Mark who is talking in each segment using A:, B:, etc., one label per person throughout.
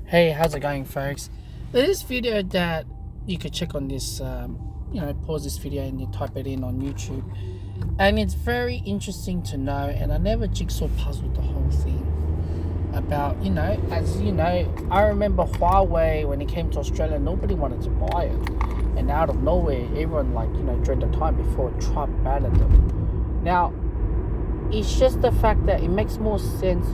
A: Hey, how's it going, folks? This video that you could check on this, pause this video and you type it in on YouTube, and it's very interesting to know. And I never jigsaw puzzled the whole thing about, as you know, I remember Huawei when it came to Australia, nobody wanted to buy it, and out of nowhere, everyone during the time before Trump banned them. Now, it's just the fact that it makes more sense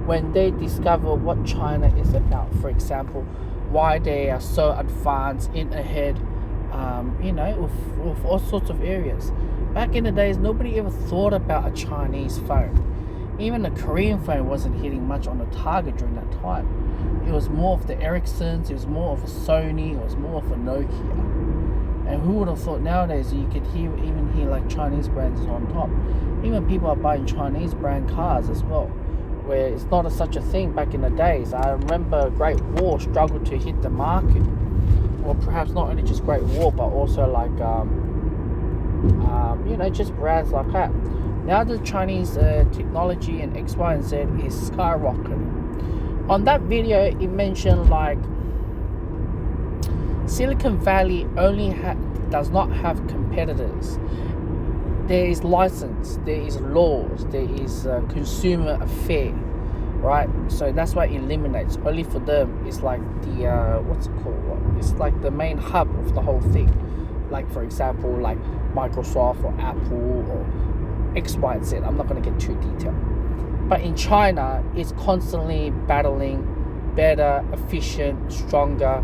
A: when they discover what China is about. For example, why they are so advanced in ahead, with all sorts of areas. Back in the days, nobody ever thought about a Chinese phone. Even a Korean phone wasn't hitting much on the target during that time. It was more of the Ericssons, it was more of a Sony, it was more of a Nokia. And who would have thought nowadays you could even hear like Chinese brands on top. Even people are buying Chinese brand cars as well, where it's not such a thing back in the days. I remember Great Wall struggled to hit the market, or perhaps not only just Great Wall, but also like just brands like that. Now the Chinese technology and X, Y, and Z is skyrocketing. On that video, it mentioned like Silicon Valley only does not have competitors. There is license, there is laws, there is consumer affair, right? So that's why it eliminates. Only for them, it's like the what's it called? It's like the main hub of the whole thing. Like for example, like Microsoft or Apple or X, Y, and Z. I'm not going to get too detailed. But in China, it's constantly battling better, efficient, stronger,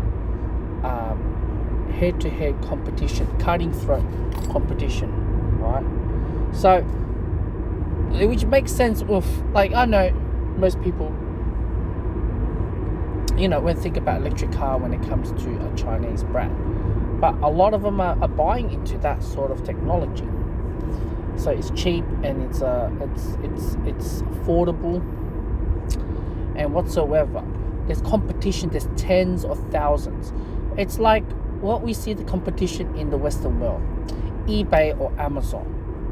A: head-to-head competition, cutting throat competition, right? So, which makes sense with, like, I know most people, when think about electric car when it comes to a Chinese brand, but a lot of them are buying into that sort of technology. So it's cheap and it's affordable and whatsoever. There's competition. There's tens of thousands. It's like what we see the competition in the Western world, eBay or Amazon,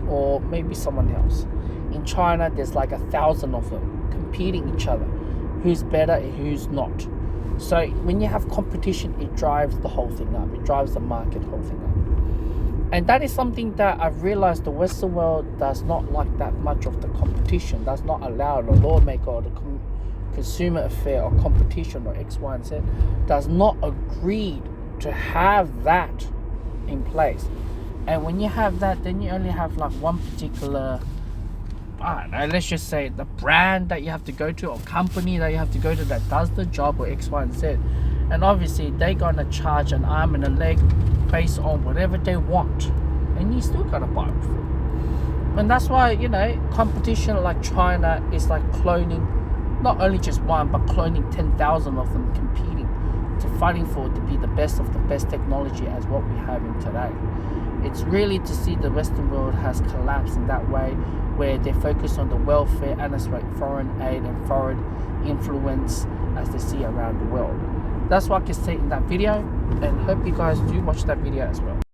A: or maybe someone else. In China, there's like 1,000 of them competing each other. Who's better and who's not. So when you have competition, it drives the whole thing up. It drives the market whole thing up. And that is something that I've realized the Western world does not like that much of the competition, does not allow the lawmaker or the consumer affair or competition or X, Y, and Z, does not agree to have that in place. And when you have that, then you only have like one particular, I don't know, let's just say the brand that you have to go to or company that you have to go to that does the job or X, Y, and Z. And obviously they're gonna charge an arm and a leg based on whatever they want, and you still gotta buy it. And that's why competition like China is like cloning, not only just one, but cloning 10,000 of them competing to fighting for to be the best of the best technology as what we have in today. It's really to see the Western world has collapsed in that way, where they focus on the welfare and as like foreign aid and foreign influence as they see around the world. That's what I can say in that video, and hope you guys do watch that video as well.